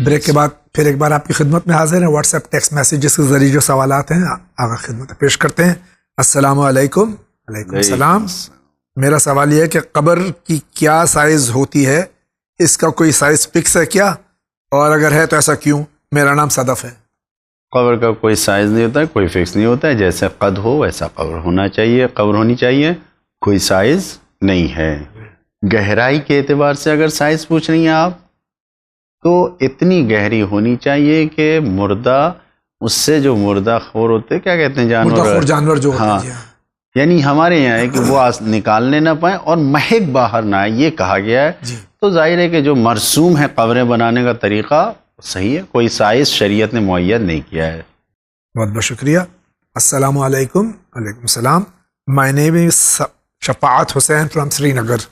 Break کے بعد پھر ایک بار آپ کی خدمت میں حاضر ہیں. واٹس ایپ ٹیکسٹ میسیجز کے ذریعے جو سوالات ہیں آگے خدمت پیش کرتے ہیں. السلام علیکم. وعلیکم السلام. میرا سوال یہ ہے کہ قبر کی کیا سائز ہوتی ہے؟ اس کا کوئی سائز فکس ہے کیا؟ اور اگر ہے تو ایسا کیوں؟ میرا نام صدف ہے. قبر کا کوئی سائز نہیں ہوتا ہے، کوئی فکس نہیں ہوتا ہے. جیسے قد ہو ویسا قبر ہونا چاہیے، قبر ہونی چاہیے. کوئی سائز نہیں ہے. گہرائی کے اعتبار سے اگر سائز پوچھ رہی ہیں آپ تو اتنی گہری ہونی چاہیے کہ مردہ، اس سے جو مردہ خور ہوتے کیا کہتے ہیں جانور جو ہاں، یعنی ہمارے یہاں ہے کہ وہ نکالنے نہ پائیں اور مہک باہر نہ آئے، یہ کہا گیا ہے. تو ظاہر ہے کہ جو مرسوم ہے قبریں بنانے کا طریقہ صحیح ہے، کوئی سائز شریعت نے معین نہیں کیا ہے. بہت بہت شکریہ. السلام علیکم. وعلیکم السلام. My name is Shafaat Hussain from Srinagar.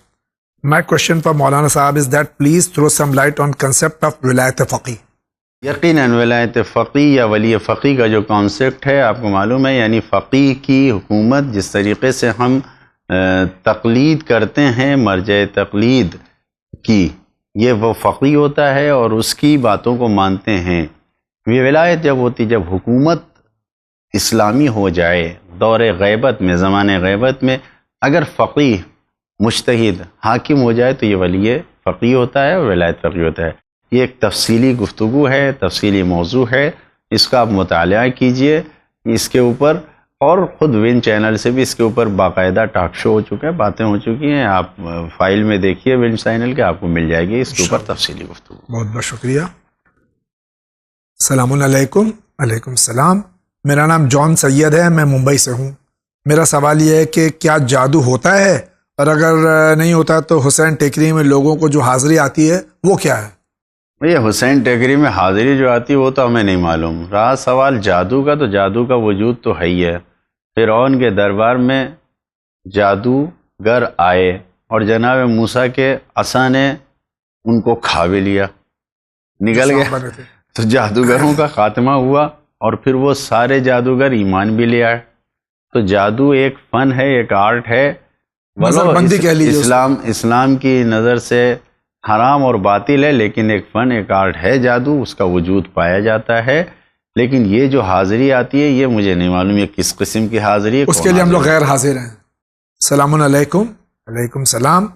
My question for مولانا صاحب is that please throw some light on concept of ولایت فقی. یقیناً ولایت فقی یا ولی فقی کا جو کانسیپٹ ہے آپ کو معلوم ہے، یعنی فقی کی حکومت. جس طریقے سے ہم تقلید کرتے ہیں مرجع تقلید کی، یہ وہ فقی ہوتا ہے اور اس کی باتوں کو مانتے ہیں. یہ ولایت جب ہوتی جب حکومت اسلامی ہو جائے، دور غیبت میں، زمانے غیبت میں اگر فقی مجتہد حاکم ہو جائے تو یہ ولی فقی ہوتا ہے اور ولایت فقی ہوتا ہے. یہ ایک تفصیلی گفتگو ہے، تفصیلی موضوع ہے، اس کا آپ مطالعہ کیجئے اس کے اوپر. اور خود ون چینل سے بھی اس کے اوپر باقاعدہ ٹاک شو ہو چکا ہے، باتیں ہو چکی ہیں. آپ فائل میں دیکھیے ون چینل کے، آپ کو مل جائے گی اس کے اوپر تفصیلی گفتگو. بہت بہت شکریہ. السلام علیکم. وعلیکم السلام. میرا نام جان سید ہے، میں ممبئی سے ہوں. میرا سوال یہ ہے کہ کیا جادو ہوتا ہے، اور اگر نہیں ہوتا تو حسین ٹیکری میں لوگوں کو جو حاضری آتی ہے وہ کیا ہے؟ یہ حسین ٹیکری میں حاضری جو آتی ہے وہ تو ہمیں نہیں معلوم. رہا سوال جادو کا، تو جادو کا وجود تو ہے ہی ہے. فرعون کے دربار میں جادوگر آئے اور جناب موسیٰ کے عصا نے ان کو کھا بھی لیا، نکل گیا. تو جادوگروں کا خاتمہ ہوا اور پھر وہ سارے جادوگر ایمان بھی لے آئے. تو جادو ایک فن ہے، ایک آرٹ ہے. اسلام کی نظر سے حرام اور باطل ہے، لیکن ایک فن، ایک آرٹ ہے جادو، اس کا وجود پایا جاتا ہے. لیکن یہ جو حاضری آتی ہے یہ مجھے نہیں معلوم یہ کس قسم کی حاضری ہے، اس کے لیے ہم لوگ غیر حاضر ہیں. السلام علیکم. وعلیکم السلام.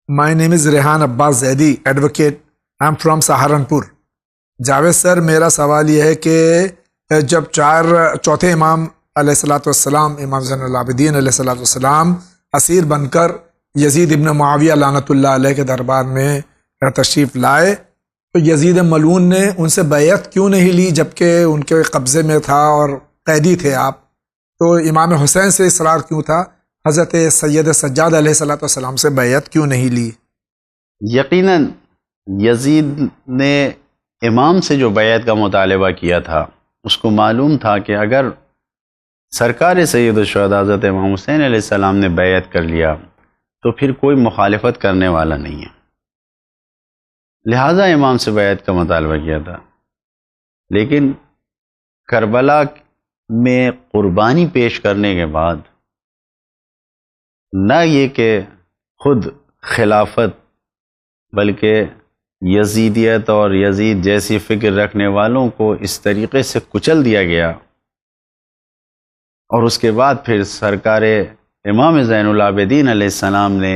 My name is Rehan Abbas Zaidi, advocate. I am from Saharanpur. Javed sir, میرا سوال یہ ہے کہ جب چوتھے امام علیہ الصلوۃ والسلام، امام زین العابدین علیہ الصلوۃ والسلام اسیر بن کر یزید ابن معاویہ لعنت اللہ علیہ کے دربار میں تشریف لائے تو یزید ملعون نے ان سے بیعت کیوں نہیں لی جبکہ ان کے قبضے میں تھا اور قیدی تھے آپ؟ تو امام حسین سے اصرار کیوں تھا؟ حضرت سید سجاد علیہ الصلوۃ والسلام سے بیعت کیوں نہیں لی؟ یقیناً یزید نے امام سے جو بیعت کا مطالبہ کیا تھا اس کو معلوم تھا کہ اگر سرکار سید الشہداء حضرت امام حسین علیہ السلام نے بیعت کر لیا تو پھر کوئی مخالفت کرنے والا نہیں ہے، لہٰذا امام سے بیعت کا مطالبہ کیا تھا. لیکن کربلا میں قربانی پیش کرنے کے بعد نہ یہ کہ خود خلافت بلکہ یزیدیت اور یزید جیسی فکر رکھنے والوں کو اس طریقے سے کچل دیا گیا، اور اس کے بعد پھر سرکار امام زین العابدین علیہ السلام نے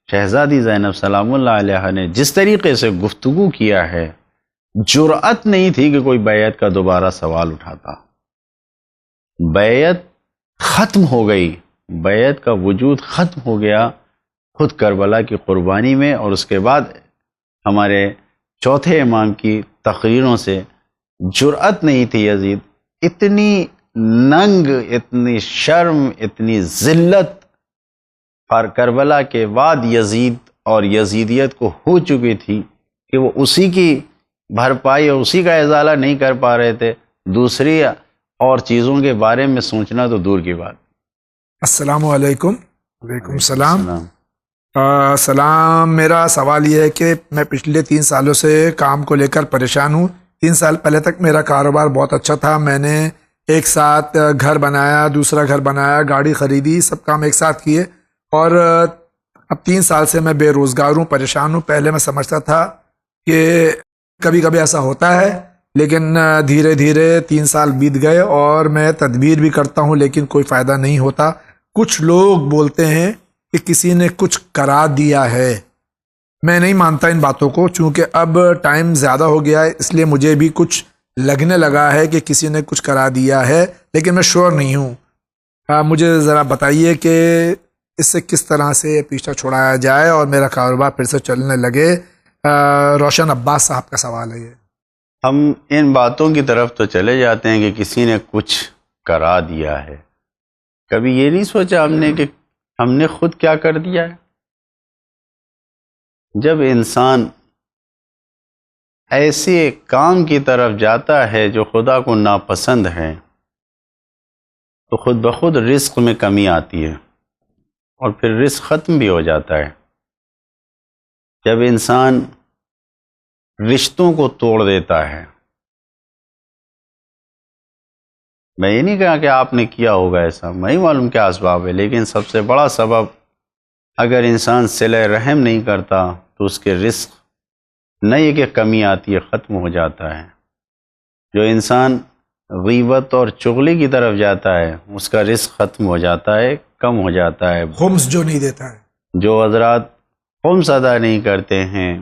شہزادی زینب سلام اللہ علیہ نے جس طریقے سے گفتگو کیا ہے، جرأت نہیں تھی کہ کوئی بیعت کا دوبارہ سوال اٹھاتا. بیعت ختم ہو گئی، بیعت کا وجود ختم ہو گیا خود کربلا کی قربانی میں. اور اس کے بعد ہمارے چوتھے امام کی تقریروں سے جرأت نہیں تھی یزید. اتنی ننگ، اتنی شرم، اتنی ذلت کربلا کے بعد یزید اور یزیدیت کو ہو چکی تھی کہ وہ اسی کی بھرپائی اور اسی کا ازالہ نہیں کر پا رہے تھے. دوسری اور چیزوں کے بارے میں سوچنا تو دور کی بات. السلام علیکم. وعلیکم السلام. سلام. میرا سوال یہ ہے کہ میں پچھلے 3 سالوں سے کام کو لے کر پریشان ہوں. 3 سال پہلے تک میرا کاروبار بہت اچھا تھا. میں نے ایک ساتھ گھر بنایا، دوسرا گھر بنایا، گاڑی خریدی، سب کام ایک ساتھ کیے، اور اب 3 سال سے میں بے روزگار ہوں، پریشان ہوں. پہلے میں سمجھتا تھا کہ کبھی کبھی ایسا ہوتا ہے، لیکن دھیرے دھیرے 3 سال بیت گئے اور میں تدبیر بھی کرتا ہوں لیکن کوئی فائدہ نہیں ہوتا۔ کچھ لوگ بولتے ہیں کہ کسی نے کچھ کرا دیا ہے، میں نہیں مانتا ان باتوں کو، چونکہ اب ٹائم زیادہ ہو گیا ہے اس لیے مجھے بھی کچھ لگنے لگا ہے کہ کسی نے کچھ کرا دیا ہے، لیکن میں شور نہیں ہوں۔ مجھے ذرا بتائیے کہ اس سے کس طرح سے پیچھا چھڑایا جائے اور میرا کاروبار پھر سے چلنے لگے۔ روشن عباس صاحب کا سوال ہے یہ۔ ہم ان باتوں کی طرف تو چلے جاتے ہیں کہ کسی نے کچھ کرا دیا ہے، کبھی یہ نہیں سوچا ہم نے کہ ہم نے خود کیا کر دیا ہے؟ جب انسان ایسے کام کی طرف جاتا ہے جو خدا کو ناپسند ہے تو خود بخود رزق میں کمی آتی ہے اور پھر رزق ختم بھی ہو جاتا ہے۔ جب انسان رشتوں کو توڑ دیتا ہے، میں یہ نہیں کہا کہ آپ نے کیا ہوگا ایسا، میں ہی معلوم کیا اسباب ہے، لیکن سب سے بڑا سبب اگر انسان صلہ رحم نہیں کرتا تو اس کے رزق نہیں کہ کمی آتی ہے، ختم ہو جاتا ہے۔ جو انسان غیبت اور چغلی کی طرف جاتا ہے اس کا رزق ختم ہو جاتا ہے، کم ہو جاتا ہے۔ خمس جو نہیں دیتا ہے، جو حضرات خمس ادا نہیں کرتے ہیں،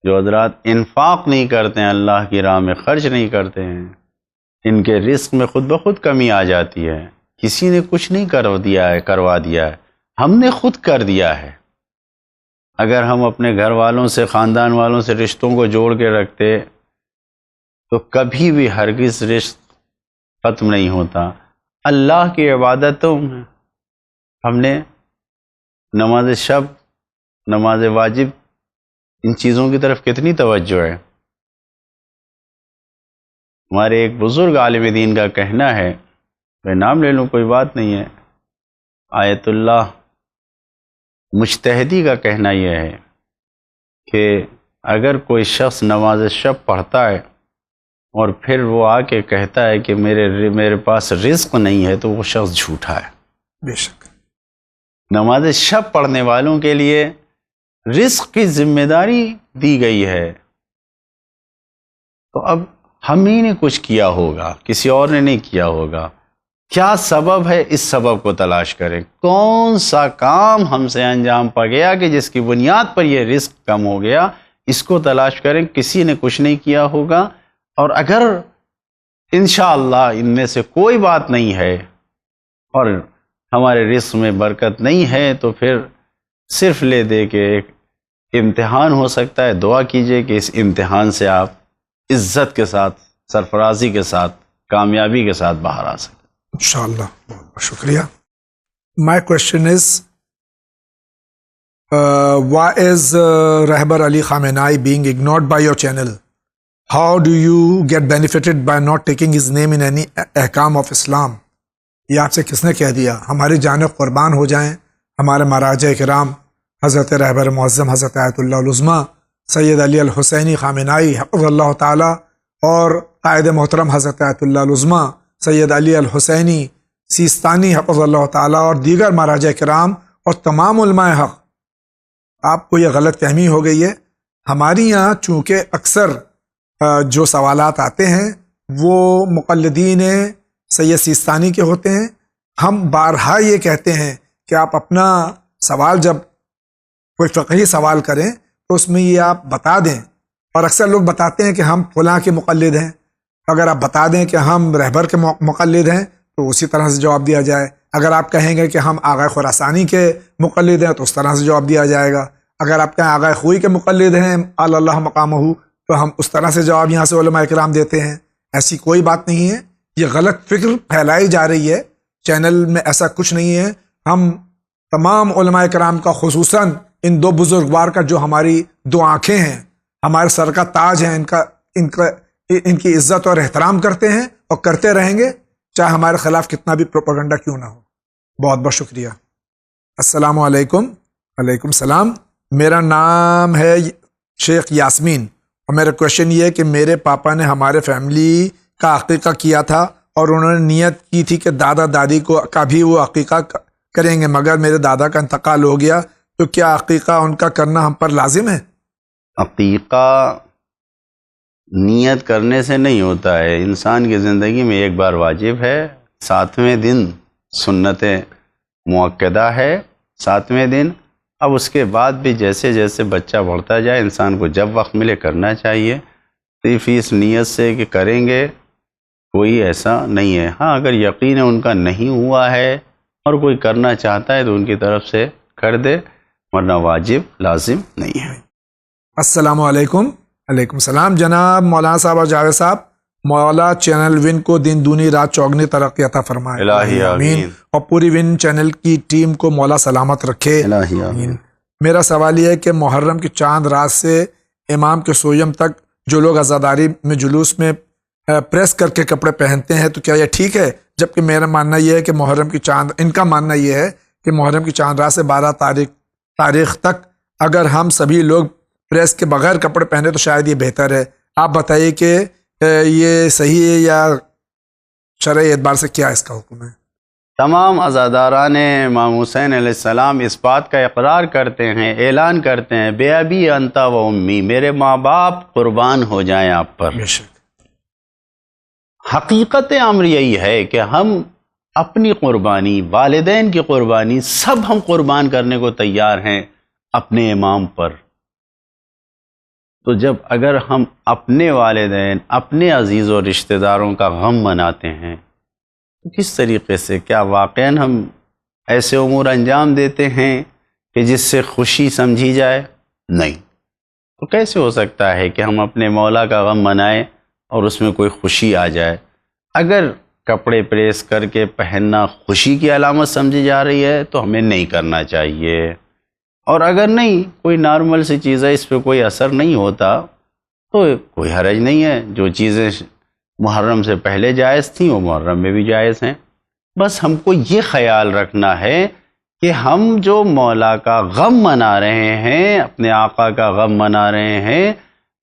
جو حضرات انفاق نہیں کرتے ہیں، اللہ کی راہ میں خرچ نہیں کرتے ہیں، ان کے رزق میں خود بخود کمی آ جاتی ہے۔ کسی نے کچھ نہیں کروا دیا ہے، ہم نے خود کر دیا ہے۔ اگر ہم اپنے گھر والوں سے، خاندان والوں سے رشتوں کو جوڑ کے رکھتے تو کبھی بھی ہرگز رشت ختم نہیں ہوتا۔ اللہ کی عبادتوں میں ہم نے نماز شب، نماز واجب، ان چیزوں کی طرف کتنی توجہ ہے۔ ہمارے ایک بزرگ عالم دین کا کہنا ہے، میں نام لے لوں کوئی بات نہیں ہے، آیت اللہ مجتہدی کا کہنا یہ ہے کہ اگر کوئی شخص نماز شب پڑھتا ہے اور پھر وہ آ کے کہتا ہے کہ میرے پاس رزق نہیں ہے تو وہ شخص جھوٹا ہے۔ بے شک نماز شب پڑھنے والوں کے لیے رزق کی ذمہ داری دی گئی ہے، تو اب ہم ہی نے کچھ کیا ہوگا، کسی اور نے نہیں کیا ہوگا۔ کیا سبب ہے، اس سبب کو تلاش کریں۔ کون سا کام ہم سے انجام پا گیا کہ جس کی بنیاد پر یہ رزق کم ہو گیا، اس کو تلاش کریں۔ کسی نے کچھ نہیں کیا ہوگا، اور اگر انشاءاللہ ان میں سے کوئی بات نہیں ہے اور ہمارے رزق میں برکت نہیں ہے تو پھر صرف لے دے کے ایک امتحان ہو سکتا ہے۔ دعا کیجئے کہ اس امتحان سے آپ عزت کے ساتھ، سرفرازی کے ساتھ، کامیابی کے ساتھ باہر آ سکیں۔ انشاءاللہ، بہت بہت شکریہ۔ My question is, why is Rahbar Ali Khamenei being ignored by your channel? How do you get benefited by not taking his name in any احکام of Islam? یہ آپ سے کس نے کہہ دیا؟ ہماری جانیں قربان ہو جائیں ہمارے مراجع کرام حضرت رہبر معظم حضرت آیت اللہ العظمیٰ سید علی الحسینی خامنائی حفظ اللہ تعالی اور قائد محترم حضرت آیت اللہ العظمیٰ سید علی الحسینی سیستانی حفظ اللہ تعالی اور دیگر مراجع کرام اور تمام علماء حق۔ آپ کو یہ غلط فہمی ہو گئی ہے۔ ہماری یہاں چونکہ اکثر جو سوالات آتے ہیں وہ مقلدین سید سیستانی کے ہوتے ہیں، ہم بارہا یہ کہتے ہیں کہ آپ اپنا سوال جب کوئی فقہی سوال کریں تو اس میں یہ آپ بتا دیں، اور اکثر لوگ بتاتے ہیں کہ ہم فلاں کے مقلد ہیں۔ اگر آپ بتا دیں کہ ہم رہبر کے مقلد ہیں تو اسی طرح سے جواب دیا جائے۔ اگر آپ کہیں گے کہ ہم آغا خراسانی کے مقلد ہیں تو اس طرح سے جواب دیا جائے گا۔ اگر آپ کہیں آغا خوئی کے مقلد ہیں اعلی اللہ مقامہ تو ہم اس طرح سے جواب یہاں سے علماء کرام دیتے ہیں۔ ایسی کوئی بات نہیں ہے، یہ غلط فکر پھیلائی جا رہی ہے۔ چینل میں ایسا کچھ نہیں ہے۔ ہم تمام علماء کرام کا، خصوصاً ان دو بزرگوار کا جو ہماری دو آنکھیں ہیں، ہمارے سر کا تاج ہیں، ان کی عزت اور احترام کرتے ہیں اور کرتے رہیں گے، چاہے ہمارے خلاف کتنا بھی پروپیگنڈا کیوں نہ ہو۔ بہت بہت شکریہ۔ السلام علیکم۔ وعلیکم السلام۔ میرا نام ہے شیخ یاسمین، اور میرا کویشچن یہ ہے کہ میرے پاپا نے ہمارے فیملی کا عقیقہ کیا تھا اور انہوں نے نیت کی تھی کہ دادا دادی کا بھی وہ عقیقہ کریں گے، مگر میرے دادا کا انتقال ہو گیا، تو کیا عقیقہ ان کا کرنا ہم پر لازم ہے؟ عقیقہ نیت کرنے سے نہیں ہوتا ہے. انسان کی زندگی میں ایک بار واجب ہے، 7ویں دن سنت مؤکدہ ہے، 7ویں دن. اب اس کے بعد بھی جیسے جیسے بچہ بڑھتا جائے انسان کو جب وقت ملے کرنا چاہیے. صرف اس نیت سے کہ کریں گے کوئی ایسا نہیں ہے. ہاں اگر یقین ان کا نہیں ہوا ہے اور کوئی کرنا چاہتا ہے تو ان کی طرف سے کر دے، ورنہ واجب لازم نہیں ہے. السلام علیکم. علیکم السلام. جناب مولانا صاحب اور جاوید صاحب، مولا چینل ون کو دن دونی رات چوگنی ترقی عطا فرمائے. الہی آمین. اور پوری ون چینل کی ٹیم کو مولا سلامت رکھے. الہی آمین. میرا سوال یہ ہے کہ محرم کی چاند رات سے امام کے سویم تک جو لوگ عزاداری میں جلوس میں پریس کر کے کپڑے پہنتے ہیں تو کیا یہ ٹھیک ہے؟ جبکہ میرا ماننا یہ ہے کہ محرم کی چاند، ان کا ماننا یہ ہے کہ محرم کی چاند رات سے 12 تاریخ تک اگر ہم سبھی لوگ پریس کے بغیر کپڑے پہنے تو شاید یہ بہتر ہے. آپ بتائیے کہ یہ صحیح ہے یا شرعی اعتبار سے کیا اس کا حکم ہے؟ تمام عزاداران امام حسین علیہ السلام اس بات کا اقرار کرتے ہیں، اعلان کرتے ہیں، بے ابی انت و امی، میرے ماں باپ قربان ہو جائیں آپ پر. بے شک. حقیقت امر یہی ہے کہ ہم اپنی قربانی، والدین کی قربانی، سب ہم قربان کرنے کو تیار ہیں اپنے امام پر. تو جب اگر ہم اپنے والدین، اپنے عزیز و رشتہ داروں کا غم مناتے ہیں تو کس طریقے سے، کیا واقعاً ہم ایسے امور انجام دیتے ہیں کہ جس سے خوشی سمجھی جائے؟ نہیں. تو کیسے ہو سکتا ہے کہ ہم اپنے مولا کا غم منائیں اور اس میں کوئی خوشی آ جائے؟ اگر کپڑے پریس کر کے پہننا خوشی کی علامت سمجھی جا رہی ہے تو ہمیں نہیں کرنا چاہیے. اور اگر نہیں، کوئی نارمل سی چیز ہے، اس پہ کوئی اثر نہیں ہوتا تو کوئی حرج نہیں ہے. جو چیزیں محرم سے پہلے جائز تھیں وہ محرم میں بھی جائز ہیں. بس ہم کو یہ خیال رکھنا ہے کہ ہم جو مولا کا غم منا رہے ہیں، اپنے آقا کا غم منا رہے ہیں،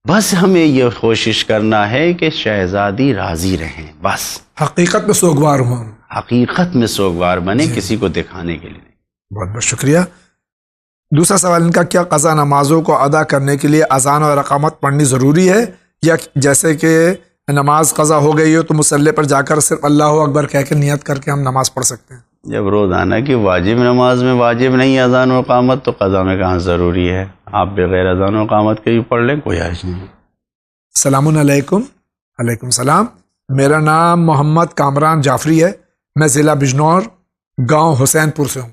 بس ہمیں یہ کوشش کرنا ہے کہ شہزادی راضی رہیں. بس حقیقت میں سوگوار ہوں، حقیقت میں سوگوار بنے، کسی کو دکھانے کے لیے نہیں. بہت بہت شکریہ. دوسرا سوال ان کا، کیا قضا نمازوں کو ادا کرنے کے لیے اذان اور اقامت پڑھنی ضروری ہے، یا جیسے کہ نماز قضا ہو گئی ہو تو مصلی پر جا کر صرف اللہ اکبر کہہ کے نیت کر کے ہم نماز پڑھ سکتے ہیں؟ جب روزانہ کی واجب نماز میں واجب نہیں اذان و اقامت تو قضا میں کہاں ضروری ہے؟ آپ بغیر اذان و اقامت کے بھی پڑھ لیں، کوئی حرج نہیں. السلام علیکم. علیکم السلام. میرا نام محمد کامران جعفری ہے، میں ضلع بجنور گاؤں حسین پور سے ہوں.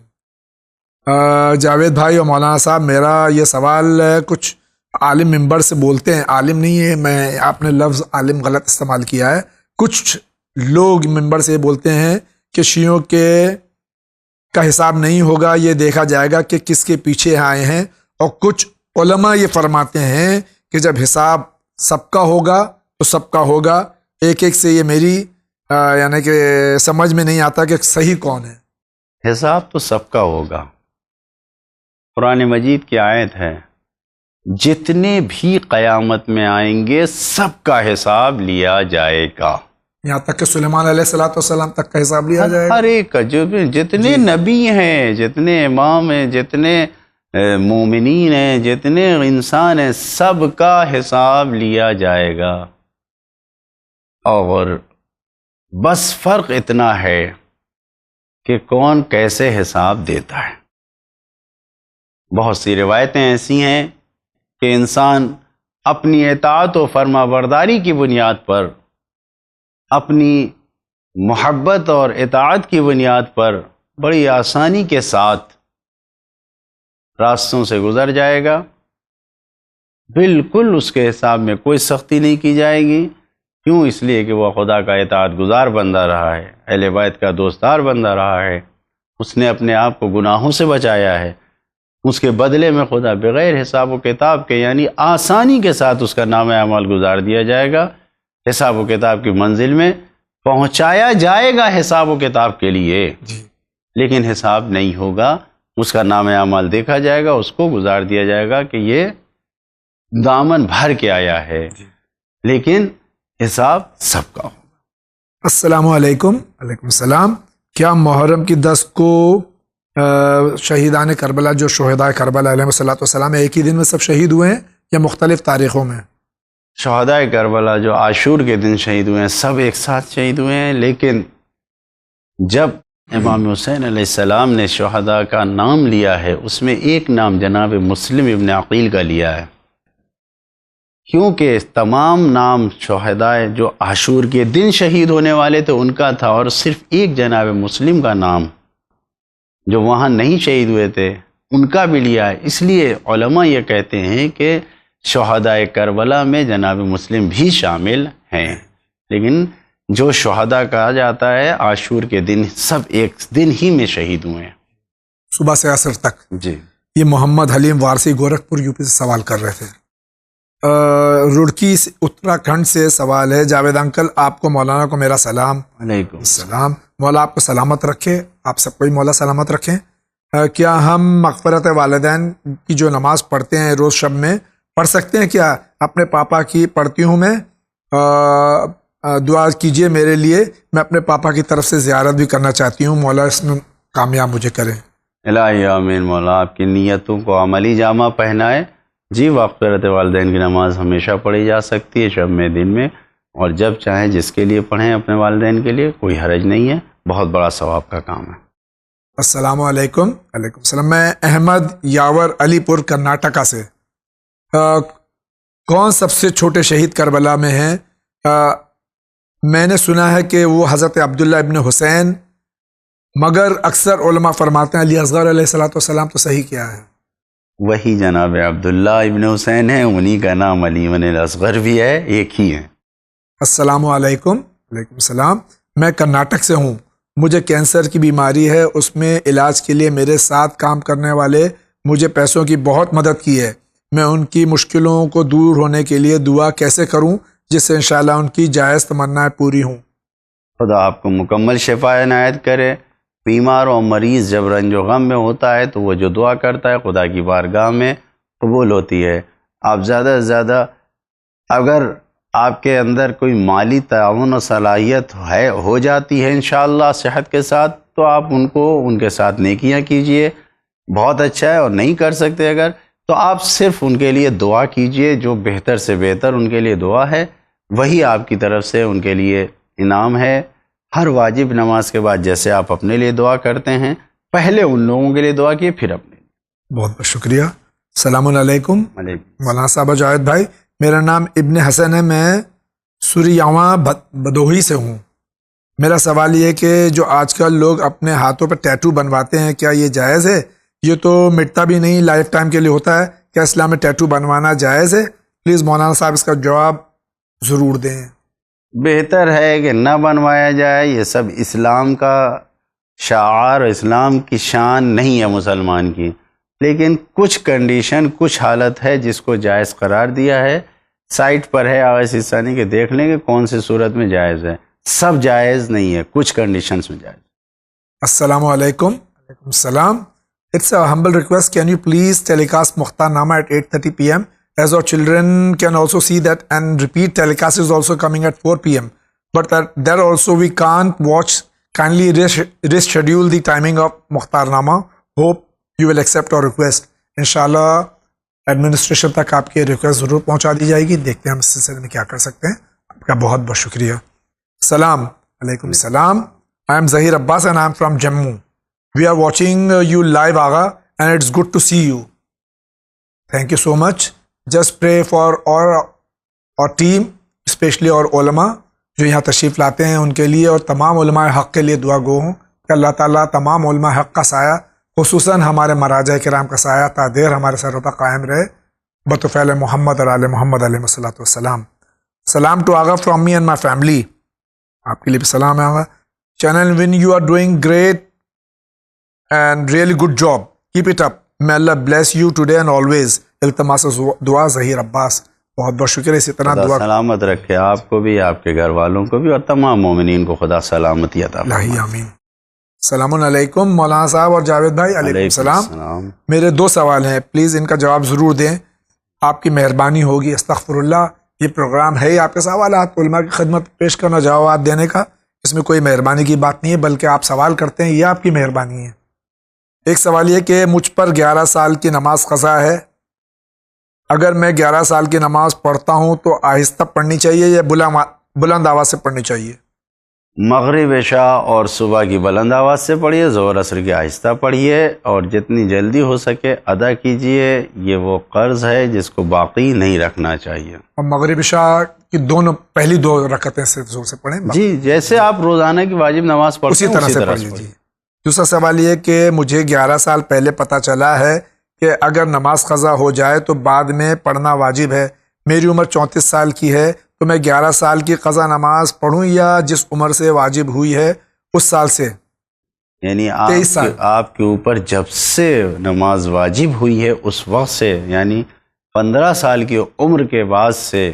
جاوید بھائی اور مولانا صاحب، میرا یہ سوال کچھ عالم ممبر سے بولتے ہیں، عالم نہیں ہے، میں آپ نے لفظ عالم غلط استعمال کیا ہے. کچھ لوگ ممبر سے بولتے ہیں کہ شیعوں کا حساب نہیں ہوگا، یہ دیکھا جائے گا کہ کس کے پیچھے آئے ہیں. اور کچھ علماء یہ فرماتے ہیں کہ جب حساب سب کا ہوگا تو سب کا ہوگا. ایک ایک سے یہ میری یعنی کہ سمجھ میں نہیں آتا کہ صحیح کون ہے. حساب تو سب کا ہوگا. قرآن مجید کی آیت ہے، جتنے بھی قیامت میں آئیں گے سب کا حساب لیا جائے گا. یہاں تک کہ سلیمان علیہ السلام تک کا حساب لیا جائے گا. ہر ایک کا، جو جتنے نبی ہیں، جتنے امام ہیں، جتنے مومنین ہیں، جتنے انسان ہیں، سب کا حساب لیا جائے گا. اور بس فرق اتنا ہے کہ کون کیسے حساب دیتا ہے. بہت سی روایتیں ایسی ہیں کہ انسان اپنی اطاعت و فرما برداری کی بنیاد پر، اپنی محبت اور اطاعت کی بنیاد پر بڑی آسانی کے ساتھ راستوں سے گزر جائے گا. بالکل اس کے حساب میں کوئی سختی نہیں کی جائے گی. کیوں؟ اس لیے کہ وہ خدا کا اطاعت گزار بندہ رہا ہے، اہل بیت کا دوستدار بندہ رہا ہے. اس نے اپنے آپ کو گناہوں سے بچایا ہے. اس کے بدلے میں خدا بغیر حساب و کتاب کے، یعنی آسانی کے ساتھ اس کا نام اعمال گزار دیا جائے گا. حساب و کتاب کی منزل میں پہنچایا جائے گا حساب و کتاب کے لیے، لیکن حساب نہیں ہوگا. اس کا نام اعمال دیکھا جائے گا، اس کو گزار دیا جائے گا کہ یہ دامن بھر کے آیا ہے، لیکن حساب سب کا ہوگا. السلام علیکم. علیکم السلام. کیا محرم کی 10 کو شہیدان کربلا، جو شہداء کربلا علیہ الصلوۃ والسلام ایک ہی دن میں سب شہید ہوئے ہیں یا مختلف تاریخوں میں؟ شہدائے کربلا جو عاشور کے دن شہید ہوئے ہیں سب ایک ساتھ شہید ہوئے ہیں، لیکن جب امام حسین علیہ السلام نے شہداء کا نام لیا ہے اس میں ایک نام جناب مسلم ابن عقیل کا لیا ہے، کیونکہ تمام نام شہدائے جو عاشور کے دن شہید ہونے والے تھے ان کا تھا، اور صرف ایک جناب مسلم کا نام جو وہاں نہیں شہید ہوئے تھے ان کا بھی لیا ہے۔ اس لیے علماء یہ کہتے ہیں کہ شہدائے کربلا میں جناب مسلم بھی شامل ہیں، لیکن جو شہداء کہا جاتا ہے عاشور کے دن سب ایک دن ہی میں شہید ہوئے ہیں، صبح سے عصر تک۔ جی یہ محمد حلیم وارسی گورکھپور یو پی سے سوال کر رہے تھے۔ رڑکی اتراکھنڈ سے سوال ہے، جاوید انکل آپ کو مولانا کو میرا سلام۔ علیکم السلام۔ مولا آپ کو سلامت رکھے، آپ سب کو ہی مولا سلامت رکھیں۔ کیا ہم مغفرت والدین کی جو نماز پڑھتے ہیں روز شب میں پڑھ سکتے ہیں کیا؟ اپنے پاپا کی پڑھتی ہوں میں، دعا کیجئے میرے لیے، میں اپنے پاپا کی طرف سے زیارت بھی کرنا چاہتی ہوں، مولا اس میں کامیاب مجھے کریں۔ الہی آمین۔ مولا آپ کی نیتوں کو عملی جامہ پہنائے۔ جی مغفرت والدین کی نماز ہمیشہ پڑھی جا سکتی ہے، شب میں دن میں، اور جب چاہیں جس کے لیے پڑھیں اپنے والدین کے لیے، کوئی حرج نہیں ہے، بہت بڑا ثواب کا کام ہے۔ السلام علیکم۔ وعلیکم السلام۔ میں احمد یاور علی پور کرناٹکا سے۔ کون سب سے چھوٹے شہید کربلا میں ہیں؟ میں نے سنا ہے کہ وہ حضرت عبداللہ ابن حسین، مگر اکثر علماء فرماتے ہیں علی اصغر علیہ السلام، تو صحیح کیا ہے؟ وہی جناب عبداللہ ابن حسین ہیں، انہی کا نام علی ابن الاصغر بھی ہے، ایک ہی ہیں۔ السلام علیکم۔ وعلیکم السلام۔ میں کرناٹک سے ہوں، مجھے کینسر کی بیماری ہے، اس میں علاج کے لیے میرے ساتھ کام کرنے والے مجھے پیسوں کی بہت مدد کی ہے، میں ان کی مشکلوں کو دور ہونے کے لیے دعا کیسے کروں جس سے انشاءاللہ ان کی جائز تمنائیں پوری ہوں؟ خدا آپ کو مکمل شفا عنایت کرے۔ بیمار اور مریض جب رنج و غم میں ہوتا ہے تو وہ جو دعا کرتا ہے خدا کی بارگاہ میں قبول ہوتی ہے۔ آپ زیادہ سے زیادہ اگر آپ کے اندر کوئی مالی تعاون و صلاحیت ہو جاتی ہے انشاءاللہ صحت کے ساتھ، تو آپ ان کے ساتھ نیکیاں کیجئے، بہت اچھا ہے۔ اور نہیں کر سکتے اگر، تو آپ صرف ان کے لیے دعا کیجئے، جو بہتر سے بہتر ان کے لیے دعا ہے وہی آپ کی طرف سے ان کے لیے انعام ہے۔ ہر واجب نماز کے بعد جیسے آپ اپنے لیے دعا کرتے ہیں، پہلے ان لوگوں کے لیے دعا کیے پھر اپنے لیے۔ بہت بہت شکریہ۔ السلام علیکم علیکم۔ مولانا صاحب جاوید بھائی، میرا نام ابن حسن ہے، میں سوریاواں بدوہی سے ہوں۔ میرا سوال یہ ہے کہ جو آج کل لوگ اپنے ہاتھوں پہ ٹیٹو بنواتے ہیں کیا یہ جائز ہے؟ یہ تو مٹتا بھی نہیں، لائف ٹائم کے لیے ہوتا ہے، کیا اسلام میں ٹیٹو بنوانا جائز ہے؟ پلیز مولانا صاحب اس کا جواب ضرور دیں۔ بہتر ہے کہ نہ بنوایا جائے، یہ سب اسلام کا شعار، اسلام کی شان نہیں ہے مسلمان کی، لیکن کچھ کنڈیشن، کچھ حالت ہے جس کو جائز قرار دیا ہے۔ سائٹ پر ہے آغاز ثانی کے، دیکھ لیں کہ کون سی صورت میں جائز ہے، سب جائز نہیں ہے، کچھ کنڈیشنز میں جائز۔ السلام علیکم۔ وعلیکم السلام۔ It's a humble request. Can you please telecast Mukhtar Nama at 8:30 p.m. as our children can also see that, and repeat telecast is also coming at 4 p.m. But there also we can't watch. Kindly reschedule the timing of Mukhtar Nama. Hope you will accept our request. Inshallah, administration تک آپ کی request ضرور پہنچا دی جائے گی۔ دیکھتے ہیں ہم اس سلسلے میں کیا کر سکتے ہیں۔ آپ کا بہت بہت شکریہ۔ السلام علیکم السلام۔ I am Zahir Abbas and I am from Jammu. We are watching you live, Agha, and it's good to see you. Thank you so much. Just pray for our team, especially our علماء جو یہاں تشریف لاتے ہیں ان کے لیے، اور تمام علماء حق کے لیے دعا گو ہوں کہ اللہ تعالیٰ تمام علماء حق کا سایہ، خصوصاً ہمارے مراجع کرام کا سایہ تا دیر ہمارے سروں پر قائم رہے، بطفیل محمد اور آل محمد علیہ السلام۔ سلام to Agha from me and my family. آپ کے لیے بھی سلام ہے Agha. Channel one you are doing great and really good job. Keep it up. May Allah bless you today and always. التماس دعا ظہیر عباس۔ بہت بہت شکریہ، اسی طرح خدا دعا سلامت رکھے آپ کو بھی، آپ کے گھر والوں کو بھی، اور تمام مومنین کو خدا سلامتی عطا فرمائے۔ الہی آمین۔ السلام علیکم مولانا صاحب اور جاوید بھائی۔ علیکم السلام۔ میرے دو سوال ہیں، پلیز ان کا جواب ضرور دیں، آپ کی مہربانی ہوگی۔ استغفر اللہ، یہ پروگرام ہے ہی آپ کے سوالات علماء کی خدمت پیش کرنا، جوابات دینے کا، اس میں کوئی مہربانی کی بات نہیں ہے، بلکہ آپ سوال کرتے ہیں یہ آپ کی مہربانی ہے۔ ایک سوال یہ کہ مجھ پر 11 سال کی نماز قضا ہے اگر میں 11 سال کی نماز پڑھتا ہوں تو آہستہ پڑھنی چاہیے یا بلند آواز سے پڑھنی چاہیے؟ مغرب عشاء اور صبح کی بلند آواز سے پڑھیے، ظہر عصر کی آہستہ پڑھیے، اور جتنی جلدی ہو سکے ادا کیجیے۔ یہ وہ قرض ہے جس کو باقی نہیں رکھنا چاہیے۔ اور مغرب عشاء کی پہلی 2 رکعتیں صرف زور سے پڑھیں؟ جی، جیسے آپ روزانہ کی واجب نماز پڑھتے ہیں اسی طرح سے پڑھیے۔ جی، دوسرا سوال یہ کہ مجھے 11 سال پہلے پتہ چلا ہے کہ اگر نماز قضا ہو جائے تو بعد میں پڑھنا واجب ہے۔ میری عمر 34 سال کی ہے، تو میں 11 سال کی قضا نماز پڑھوں یا جس عمر سے واجب ہوئی ہے اس سال سے؟ یعنی 23 سال آپ کے اوپر جب سے نماز واجب ہوئی ہے اس وقت سے، یعنی 15 سال کی عمر کے بعد سے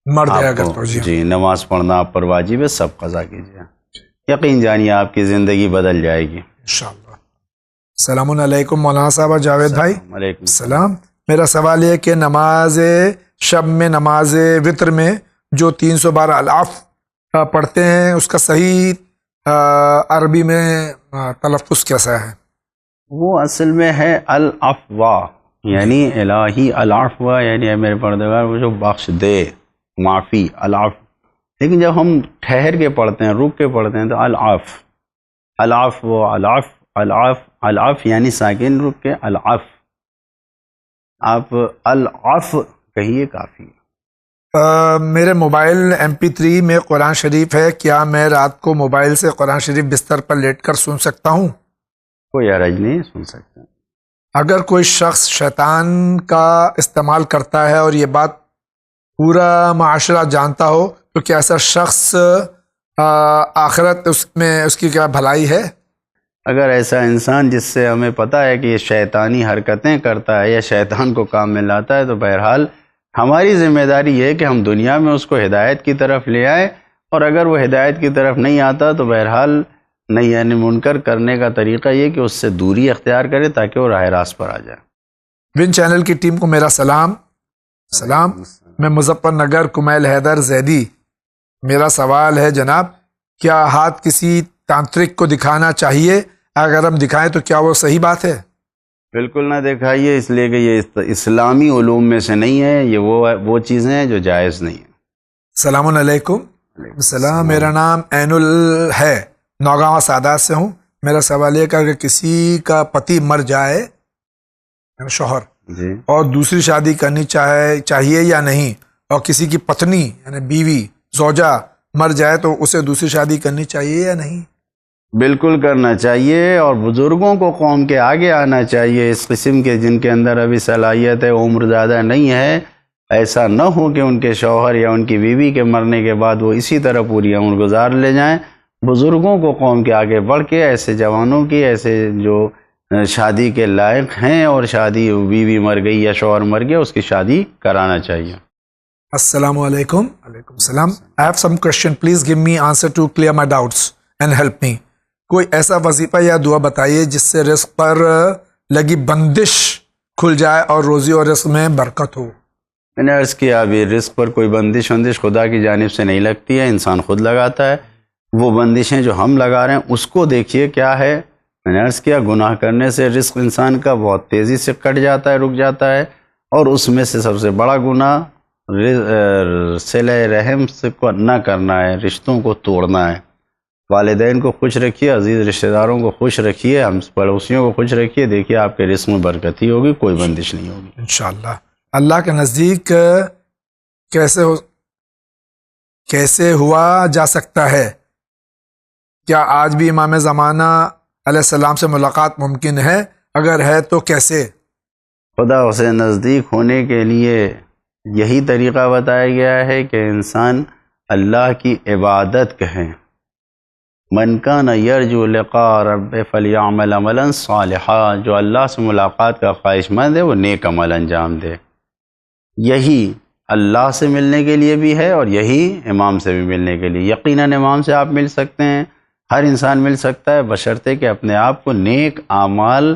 مرد ہے آپ اگر کو تو جی نماز پڑھنا آپ پر واجب ہے، سب قضا کیجیے، یقین جانیے آپ کی زندگی بدل جائے گی انشاءاللہ۔ السلام علیکم مولانا صاحب، جاوید بھائی۔ علیکم السلام۔ میرا سوال یہ کہ نماز شب میں نماز وطر میں جو 312 الاف پڑھتے ہیں اس کا صحیح عربی میں تلفظ کیسا ہے؟ وہ اصل میں ہے العفو، یعنی الہی العفو، یعنی اے میرے پروردگار مجھے بخش دے، معافی، العفو۔ لیکن جب ہم ٹھہر کے پڑھتے ہیں، رک کے پڑھتے ہیں، تو العفو، العفو، العفو، العفو، العفو یعنی ساکن رک کے العفو، آپ العفو کہیے کافی ہے۔ میرے موبائل MP3 میں قرآن شریف ہے، کیا میں رات کو موبائل سے قرآن شریف بستر پر لیٹ کر سن سکتا ہوں؟ کوئی حرج نہیں، سن سکتے ہیں۔ اگر کوئی شخص شیطان کا استعمال کرتا ہے اور یہ بات پورا معاشرہ جانتا ہو تو کیا ایسا شخص آخرت اس میں اس کی کیا بھلائی ہے؟ اگر ایسا انسان جس سے ہمیں پتہ ہے کہ یہ شیطانی حرکتیں کرتا ہے یا شیطان کو کام میں لاتا ہے، تو بہرحال ہماری ذمہ داری یہ ہے کہ ہم دنیا میں اس کو ہدایت کی طرف لے آئیں، اور اگر وہ ہدایت کی طرف نہیں آتا تو بہرحال نہیں، یعنی منکر کرنے کا طریقہ یہ کہ اس سے دوری اختیار کرے تاکہ وہ راہ راست پر آ جائے۔ ون چینل کی ٹیم کو میرا سلام۔ میں مظفر نگر کمیل حیدر زیدی۔ میرا سوال ہے جناب، کیا ہاتھ کسی تانترک کو دکھانا چاہیے؟ اگر ہم دکھائیں تو کیا وہ صحیح بات ہے؟ بالکل نہ دکھائیے، اس لیے کہ یہ اسلامی علوم میں سے نہیں ہے، یہ وہ چیزیں ہیں جو جائز نہیں ہیں۔ السلام علیکم۔ السلام، میرا نام عین ہے، نوگاواں سعادات سے ہوں۔ میرا سوال یہ کہ اگر کسی کا پتی مر جائے، یعنی شوہر، جی، اور دوسری شادی کرنی چاہیے یا نہیں، اور کسی کی پتنی یعنی بیوی زوجہ مر جائے تو اسے دوسری شادی کرنی چاہیے یا نہیں؟ بالکل کرنا چاہیے، اور بزرگوں کو قوم کے آگے آنا چاہیے، اس قسم کے جن کے اندر ابھی صلاحیت ہے، عمر زیادہ نہیں ہے، ایسا نہ ہو کہ ان کے شوہر یا ان کی بیوی کے مرنے کے بعد وہ اسی طرح پوری عمر گزار لے جائیں۔ بزرگوں کو قوم کے آگے بڑھ کے ایسے جوانوں کی، ایسے جو شادی کے لائق ہیں اور شادی بیوی مر گئی یا شوہر مر گیا، اس کی شادی کرانا چاہیے۔ السلام علیکم۔ وعلیکم السلام۔ I have some question. Please give me answer to clear my doubts and help me. کوئی ایسا وظیفہ یا دعا بتائیے جس سے رزق پر لگی بندش کھل جائے اور روزی اور رزق میں برکت ہو۔ میں نے عرض کیا ابھی، رزق پر کوئی بندش خدا کی جانب سے نہیں لگتی ہے، انسان خود لگاتا ہے۔ وہ بندشیں جو ہم لگا رہے ہیں اس کو دیکھیے کیا ہے۔ میں نے عرض کیا گناہ کرنے سے رزق انسان کا بہت تیزی سے کٹ جاتا ہے، رک جاتا ہے، اور اس میں سے سب سے بڑا گناہ صلہ رحم سے نہ کرنا ہے، رشتوں کو توڑنا ہے۔ والدین کو خوش رکھیے، عزیز رشتہ داروں کو خوش رکھیے، ہم پڑوسیوں کو خوش رکھیے، دیکھیے آپ کے رزق میں برکت ہی ہوگی، کوئی بندش نہیں ہوگی انشاءاللہ۔ اللہ کے نزدیک کیسے ہوا جا سکتا ہے؟ کیا آج بھی امام زمانہ علیہ السلام سے ملاقات ممکن ہے؟ اگر ہے تو کیسے؟ خدا سے نزدیک ہونے کے لیے یہی طریقہ بتایا گیا ہے کہ انسان اللہ کی عبادت کہیں۔ من کان یرجو لقاء رب فلیعمل عملا صالحا، جو اللہ سے ملاقات کا خواہش مند ہے وہ نیک عمل انجام دے۔ یہی اللہ سے ملنے کے لیے بھی ہے اور یہی امام سے بھی ملنے کے لیے۔ یقیناً امام سے آپ مل سکتے ہیں، ہر انسان مل سکتا ہے، بشرطے کہ اپنے آپ کو نیک اعمال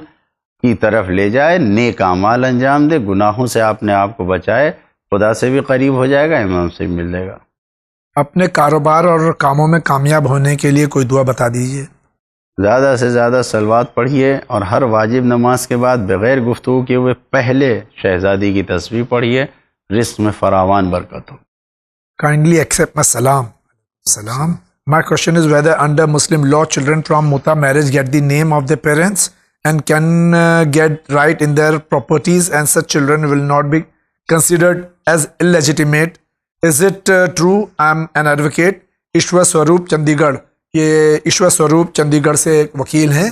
کی طرف لے جائے، نیک اعمال انجام دے، گناہوں سے اپنے آپ کو بچائے، خدا سے بھی قریب ہو جائے گا، امام سے بھی مل جائے گا۔ اپنے کاروبار اور کاموں میں کامیاب ہونے کے لیے کوئی دعا بتا دیجیے۔ زیادہ سے زیادہ صلوات پڑھیے اور ہر واجب نماز کے بعد بغیر گفتگو کیے ہوئے پہلے شہزادی کی تسبیح پڑھیے، رزق میں فراوان برکت ہو۔ Kindly accept my salam. Salam. My question is whether under Muslim law children from muta marriage get the name of their parents and can get right in their properties, and such children will not be considered as illegitimate. Is it true? I'm an advocate. Ishwar سوروپ چندی گڑھ، یہ ایشور سوروپ چندی گڑھ سے ایک وکیل ہیں،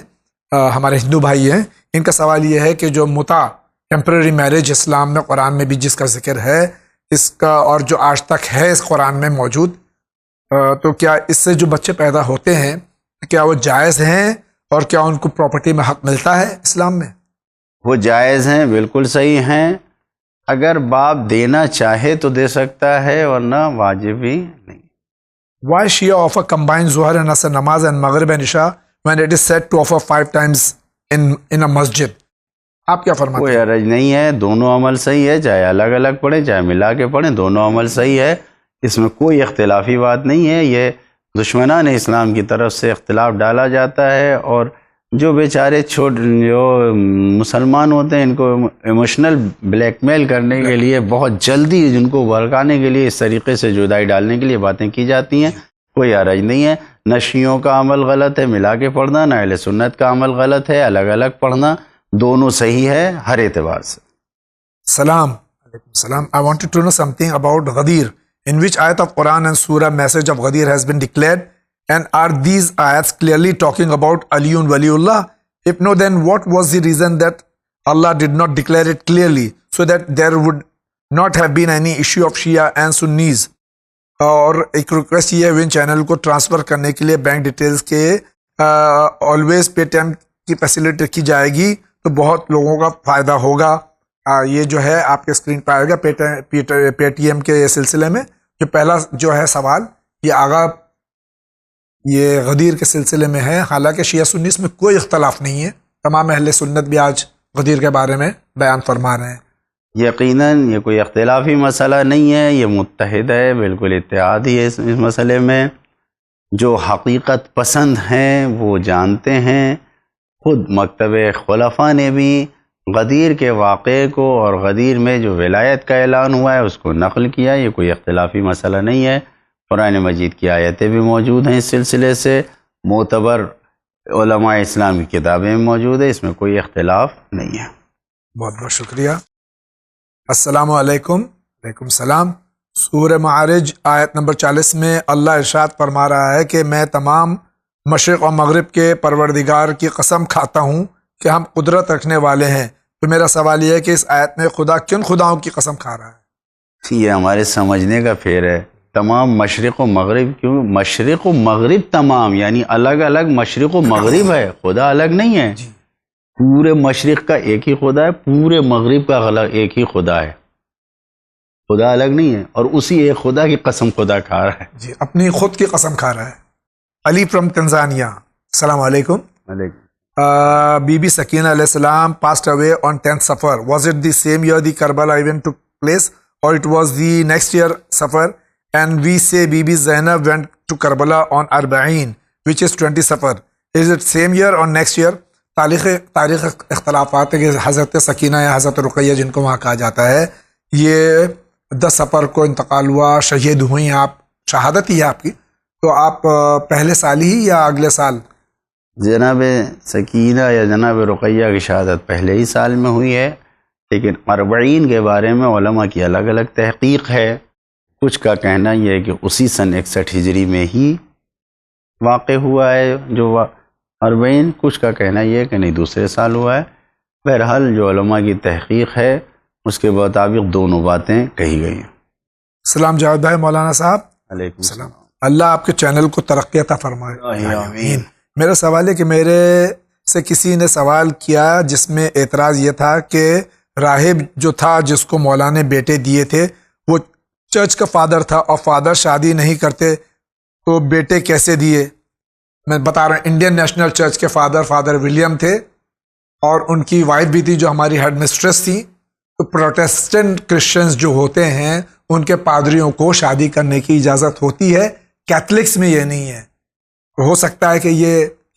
ہمارے ہندو بھائی ہیں۔ ان کا سوال یہ ہے کہ جو متا ٹیمپرری میرج اسلام میں قرآن میں بھی جس کا ذکر ہے اس کا، اور جو آج تک ہے اس قرآن میں موجود، تو کیا اس سے جو بچے پیدا ہوتے ہیں کیا وہ جائز ہیں، اور کیا ان کو پراپرٹی میں حق ملتا ہے اسلام میں؟ وہ جائز ہیں، بالکل صحیح ہیں۔ اگر باپ دینا چاہے تو دے سکتا ہے، ورنہ واجب بھی نہیں۔ Why Shia offer combined Zuhr and Asr namaz and Maghrib and Isha when it is said to offer 5 times in a masjid? آپ کیا فرماتے ہیں؟ کوئی حرج نہیں ہے، دونوں عمل صحیح ہے، چاہے الگ الگ پڑھیں چاہے ملا کے پڑھیں، دونوں عمل صحیح ہے، اس میں کوئی اختلافی بات نہیں ہے۔ یہ دشمنان اسلام کی طرف سے اختلاف ڈالا جاتا ہے، اور جو بیچارے جو مسلمان ہوتے ہیں ان کو ایموشنل بلیک میل کرنے کے لیے، بہت جلدی جن کو بھڑکانے کے لیے اس طریقے سے جدائی ڈالنے کے لیے باتیں کی جاتی ہیں۔ کوئی حرج نہیں ہے، نہ شیعوں کا عمل غلط ہے ملا کے پڑھنا، نہ اہل سنت کا عمل غلط ہے الگ الگ پڑھنا، دونوں صحیح ہے ہر اعتبار سے۔ سلام علیکم السلام. I wanted to know something about Ghadir. In which ayat of Quran and surah message of Ghadir has been declared? And are these ayats clearly talking about Aliyun Waliullah? If no, then what was the reason that Allah did not declare it clearly, so that there would not have been any issue of Shia and Sunnis? اور ایک request یہ ہے one channel کو transfer کرنے کے لیے bank details کے always پے T M کی فیسلٹی رکھی جائے گی تو بہت لوگوں کا فائدہ ہوگا۔ یہ جو ہے آپ کے اسکرین پہ آئے گا پے ٹی ایم کے سلسلے میں۔ جو پہلا جو ہے سوال یہ آگا یہ غدیر کے سلسلے میں ہے، حالانکہ شیعہ سنی اس میں کوئی اختلاف نہیں ہے، تمام اہل سنت بھی آج غدیر کے بارے میں بیان فرما رہے ہیں۔ یقیناً یہ کوئی اختلافی مسئلہ نہیں ہے، یہ متحد ہے، بالکل اتحاد ہی ہے اس مسئلے میں۔ جو حقیقت پسند ہیں وہ جانتے ہیں، خود مکتب خلفاء نے بھی غدیر کے واقعے کو اور غدیر میں جو ولایت کا اعلان ہوا ہے اس کو نقل کیا۔ یہ کوئی اختلافی مسئلہ نہیں ہے، قرآن مجید کی آیتیں بھی موجود ہیں اس سلسلے سے، معتبر علماء اسلام کی کتابیں موجود ہیں، اس میں کوئی اختلاف نہیں ہے۔ بہت بہت شکریہ۔ السلام علیکم۔ وعلیکم السلام۔ سورہ معارج آیت نمبر 40 میں اللہ ارشاد فرما رہا ہے کہ میں تمام مشرق اور مغرب کے پروردگار کی قسم کھاتا ہوں کہ ہم قدرت رکھنے والے ہیں۔ تو میرا سوال یہ ہے کہ اس آیت میں خدا کن خداؤں کی قسم کھا رہا ہے؟ یہ ہمارے سمجھنے کا پھیر ہے، تمام مشرق و مغرب کیوں؟ مشرق و مغرب تمام، یعنی الگ الگ مشرق و مغرب ہے، خدا الگ نہیں ہے۔ پورے مشرق کا ایک ہی خدا ہے، پورے مغرب کا ایک ہی خدا ہے، خدا الگ نہیں ہے، اور اسی ایک خدا کی قسم خدا کھا رہا ہے۔ جی، اپنی خود کی قسم کھا رہا ہے۔ علی فرام تنزانیہ، السلام علیکم۔ بی بی سکینہ علیہ السلام passed away on 10th Safar. Was it the same year the Karbala event took place, or it was the next year Safar? And we say Bibi Zainab went to Karbala on Arba'in, which is 20 Safar. Is it same year or next year? تاریخ اختلافات ہے کہ حضرت سکینہ یا حضرت رقیہ جن کو وہاں کہا جاتا ہے، یہ 10 سفر کو انتقال ہوا، شہید ہوئی، آپ شہادت ہی ہے آپ کی، تو آپ پہلے سال ہی یا اگلے سال؟ جناب سکینہ یا جناب رقیہ کی شہادت پہلے ہی سال میں ہوئی ہے، لیکن اربعین کے بارے میں علماء کی الگ الگ تحقیق ہے۔ کچھ کا کہنا یہ ہے کہ اسی سن 61 ہجری میں ہی واقع ہوا ہے جو اربعین، کچھ کا کہنا یہ ہے کہ نہیں دوسرے سال ہوا ہے۔ بہرحال جو علماء کی تحقیق ہے اس کے مطابق دونوں باتیں کہی گئی ہیں۔ سلام جاوید بھائی، مولانا صاحب علیکم السلام۔ اللہ آپ کے چینل کو ترقی عطا فرمائے، آمین۔ میرا سوال ہے کہ میرے سے کسی نے سوال کیا جس میں اعتراض یہ تھا کہ راہب جو تھا جس کو مولا نے بیٹے دیے تھے وہ چرچ کا فادر تھا، اور فادر شادی نہیں کرتے تو بیٹے کیسے دیے؟ میں بتا رہا ہوں، انڈین نیشنل چرچ کے فادر ولیم تھے، اور ان کی وائف بھی تھی جو ہماری ہیڈ مسٹریس تھی۔ تو پروٹیسٹنٹ کرسچنز جو ہوتے ہیں ان کے پادریوں کو شادی کرنے کی اجازت ہوتی ہے، کیتھلکس میں یہ نہیں ہے۔ ہو سکتا ہے کہ یہ